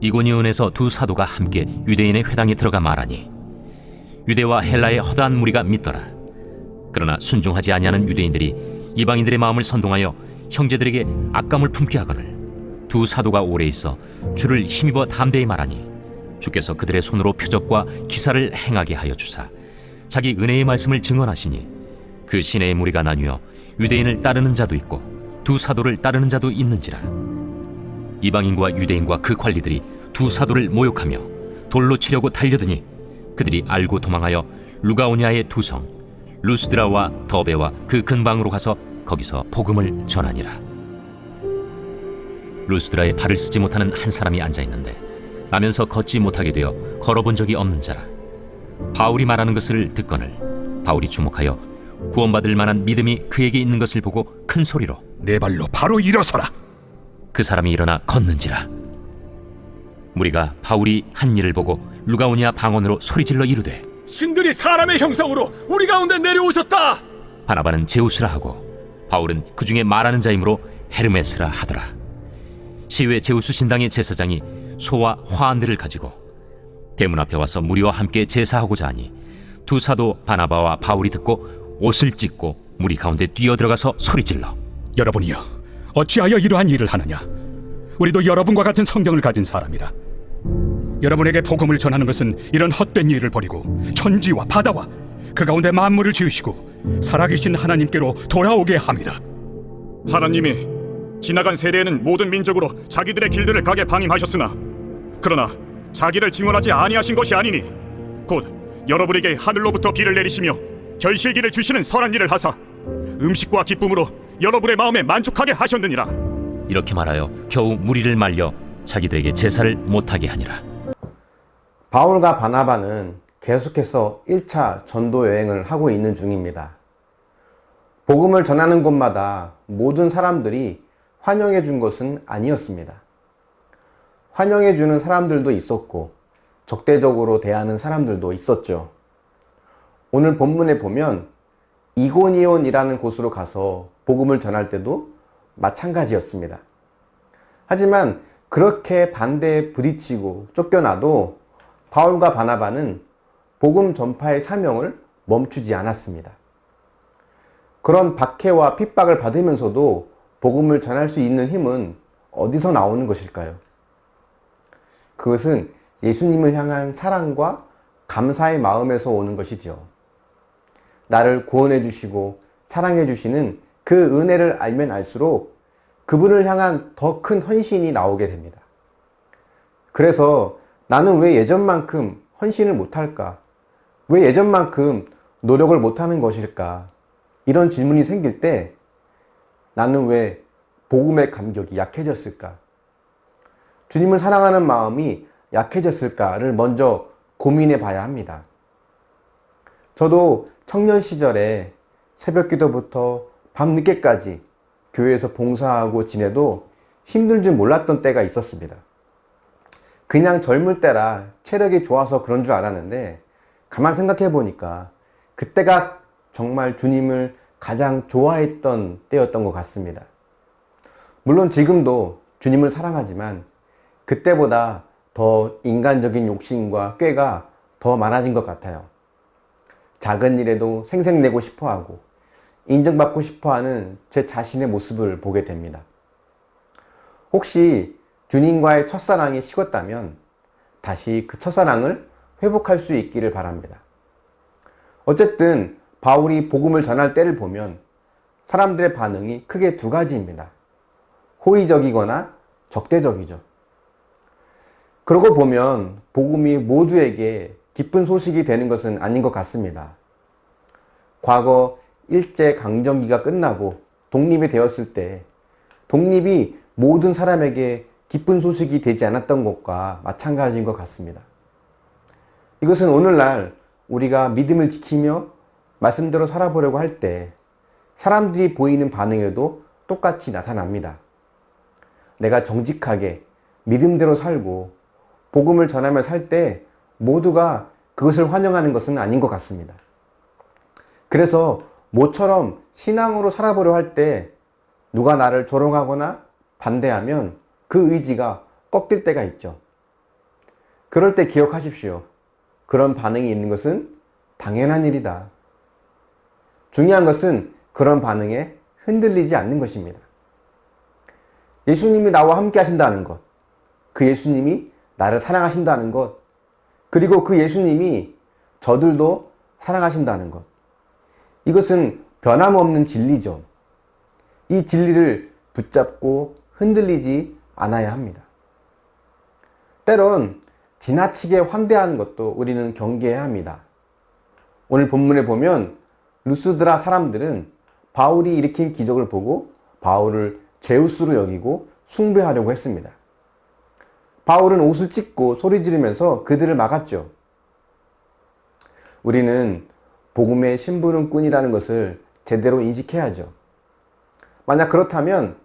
이고니온에서 두 사도가 함께 유대인의 회당에 들어가 말하니 유대와 헬라의 허다한 무리가 믿더라. 그러나 순종하지 아니하는 유대인들이 이방인들의 마음을 선동하여 형제들에게 악감을 품게 하거늘 두 사도가 오래 있어 주를 힘입어 담대히 말하니 주께서 그들의 손으로 표적과 기사를 행하게 하여 주사 자기 은혜의 말씀을 증언하시니 그 시내의 무리가 나뉘어 유대인을 따르는 자도 있고 두 사도를 따르는 자도 있는지라. 이방인과 유대인과 그 관리들이 두 사도를 모욕하며 돌로 치려고 달려드니 그들이 알고 도망하여 루가오냐의 두 성 루스드라와 더베와 그 근방으로 가서 거기서 복음을 전하니라. 루스드라에 발을 쓰지 못하는 한 사람이 앉아있는데 나면서 걷지 못하게 되어 걸어본 적이 없는 자라. 바울이 말하는 것을 듣거늘 바울이 주목하여 구원받을 만한 믿음이 그에게 있는 것을 보고 큰 소리로 네 발로 바로 일어서라. 그 사람이 일어나 걷는지라. 무리가 바울이 한 일을 보고 루가오냐 방언으로 소리질러 이르되 신들이 사람의 형상으로 우리 가운데 내려오셨다. 바나바는 제우스라 하고 바울은 그 중에 말하는 자이므로 헤르메스라 하더라. 시외 제우스 신당의 제사장이 소와 화환들을 가지고 대문 앞에 와서 무리와 함께 제사하고자 하니 두 사도 바나바와 바울이 듣고 옷을 찢고 무리 가운데 뛰어들어가서 소리질러 여러분이여, 어찌하여 이러한 일을 하느냐? 우리도 여러분과 같은 성경을 가진 사람이라. 여러분에게 복음을 전하는 것은 이런 헛된 일을 버리고 천지와 바다와 그 가운데 만물을 지으시고 살아계신 하나님께로 돌아오게 함이라. 하나님이 지나간 세대에는 모든 민족으로 자기들의 길들을 가게 방임하셨으나 그러나 자기를 증언하지 아니하신 것이 아니니 곧 여러분에게 하늘로부터 비를 내리시며 결실기를 주시는 선한 일을 하사 음식과 기쁨으로 여러분의 마음에 만족하게 하셨느니라. 이렇게 말하여 겨우 무리를 말려 자기들에게 제사를 못하게 하니라. 바울과 바나바는 계속해서 1차 전도 여행을 하고 있는 중입니다. 복음을 전하는 곳마다 모든 사람들이 환영해 준 것은 아니었습니다. 환영해 주는 사람들도 있었고 적대적으로 대하는 사람들도 있었죠. 오늘 본문에 보면 이고니온이라는 곳으로 가서 복음을 전할 때도 마찬가지였습니다. 하지만 그렇게 반대에 부딪히고 쫓겨나도 바울과 바나바는 복음 전파의 사명을 멈추지 않았습니다. 그런 박해와 핍박을 받으면서도 복음을 전할 수 있는 힘은 어디서 나오는 것일까요? 그것은 예수님을 향한 사랑과 감사의 마음에서 오는 것이죠. 나를 구원해 주시고 사랑해 주시는 그 은혜를 알면 알수록 그분을 향한 더 큰 헌신이 나오게 됩니다. 그래서 나는 왜 예전만큼 헌신을 못할까? 왜 예전만큼 노력을 못하는 것일까? 이런 질문이 생길 때 나는 왜 복음의 감격이 약해졌을까? 주님을 사랑하는 마음이 약해졌을까를 먼저 고민해 봐야 합니다. 저도 청년 시절에 새벽 기도부터 밤늦게까지 교회에서 봉사하고 지내도 힘든 줄 몰랐던 때가 있었습니다. 그냥 젊을 때라 체력이 좋아서 그런 줄 알았는데 가만 생각해 보니까 그때가 정말 주님을 가장 좋아했던 때였던 것 같습니다. 물론 지금도 주님을 사랑하지만 그때보다 더 인간적인 욕심과 꾀가 더 많아진 것 같아요. 작은 일에도 생색내고 싶어하고 인정받고 싶어하는 제 자신의 모습을 보게 됩니다. 혹시 주님과의 첫사랑이 식었다면 다시 그 첫사랑을 회복할 수 있기를 바랍니다. 어쨌든 바울이 복음을 전할 때를 보면 사람들의 반응이 크게 두 가지입니다. 호의적이거나 적대적이죠. 그러고 보면 복음이 모두에게 기쁜 소식이 되는 것은 아닌 것 같습니다. 과거 일제강점기가 끝나고 독립이 되었을 때 독립이 모든 사람에게 기쁜 소식이 되지 않았던 것과 마찬가지인 것 같습니다. 이것은 오늘날 우리가 믿음을 지키며 말씀대로 살아보려고 할 때 사람들이 보이는 반응에도 똑같이 나타납니다. 내가 정직하게 믿음대로 살고 복음을 전하며 살 때 모두가 그것을 환영하는 것은 아닌 것 같습니다. 그래서 모처럼 신앙으로 살아보려 할 때 누가 나를 조롱하거나 반대하면 그 의지가 꺾일 때가 있죠. 그럴 때 기억하십시오. 그런 반응이 있는 것은 당연한 일이다. 중요한 것은 그런 반응에 흔들리지 않는 것입니다. 예수님이 나와 함께 하신다는 것, 그 예수님이 나를 사랑하신다는 것, 그리고 그 예수님이 저들도 사랑하신다는 것. 이것은 변함없는 진리죠. 이 진리를 붙잡고 흔들리지 않아야 합니다. 때론 지나치게 환대하는 것도 우리는 경계해야 합니다. 오늘 본문에 보면 루스드라 사람들은 바울이 일으킨 기적을 보고 바울을 제우스로 여기고 숭배하려고 했습니다. 바울은 옷을 찢고 소리 지르면서 그들을 막았죠. 우리는 복음의 심부름꾼이라는 것을 제대로 인식해야죠. 만약 그렇다면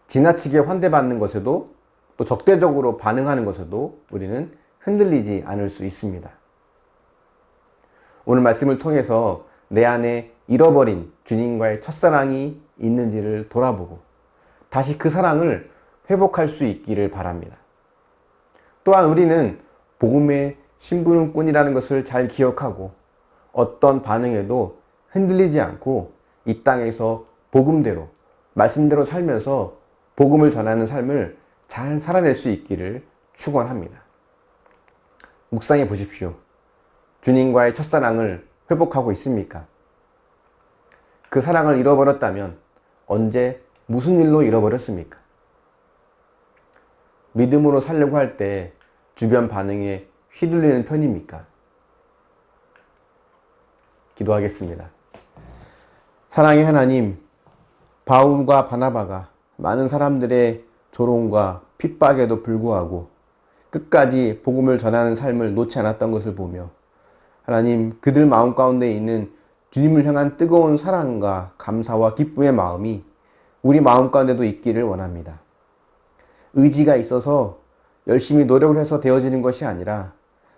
지나치게 환대받는 것에도 또 적대적으로 반응하는 것에도 우리는 흔들리지 않을 수 있습니다. 오늘 말씀을 통해서 내 안에 잃어버린 주님과의 첫사랑이 있는지를 돌아보고 다시 그 사랑을 회복할 수 있기를 바랍니다. 또한 우리는 복음의 심부름꾼이라는 것을 잘 기억하고 어떤 반응에도 흔들리지 않고 이 땅에서 복음대로 말씀대로 살면서 복음을 전하는 삶을 잘 살아낼 수 있기를 축원합니다. 묵상해 보십시오. 주님과의 첫사랑을 회복하고 있습니까? 그 사랑을 잃어버렸다면 언제 무슨 일로 잃어버렸습니까? 믿음으로 살려고 할 때 주변 반응에 휘둘리는 편입니까? 기도하겠습니다. 사랑의 하나님, 바울과 바나바가 많은 사람들의 조롱과 핍박에도 불구하고 끝까지 복음을 전하는 삶을 놓지 않았던 것을 보며 하나님, 그들 마음 가운데 있는 주님을 향한 뜨거운 사랑과 감사와 기쁨의 마음이 우리 마음 가운데도 있기를 원합니다. 의지가 있어서 열심히 노력을 해서 되어지는 것이 아니라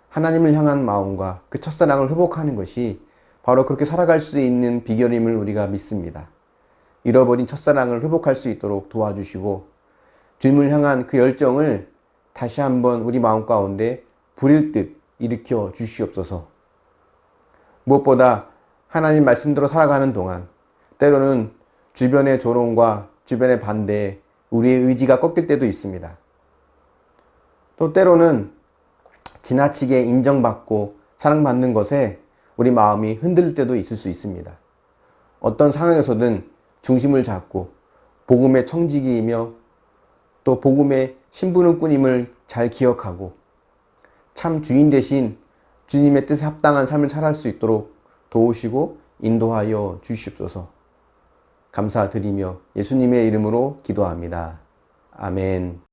하나님을 향한 마음과 그 첫사랑을 회복하는 것이 바로 그렇게 살아갈 수 있는 비결임을 우리가 믿습니다. 잃어버린 첫사랑을 회복할 수 있도록 도와주시고 주님을 향한 그 열정을 다시 한번 우리 마음 가운데 불일 듯 일으켜 주시옵소서. 무엇보다 하나님 말씀대로 살아가는 동안 때로는 주변의 조롱과 주변의 반대에 우리의 의지가 꺾일 때도 있습니다. 또 때로는 지나치게 인정받고 사랑받는 것에 우리 마음이 흔들릴 때도 있을 수 있습니다. 어떤 상황에서든 중심을 잡고 복음의 청지기이며 또 복음의 심부름꾼임을 잘 기억하고 참 주인 대신 주님의 뜻에 합당한 삶을 살아갈 수 있도록 도우시고 인도하여 주시옵소서. 감사드리며 예수님의 이름으로 기도합니다. 아멘.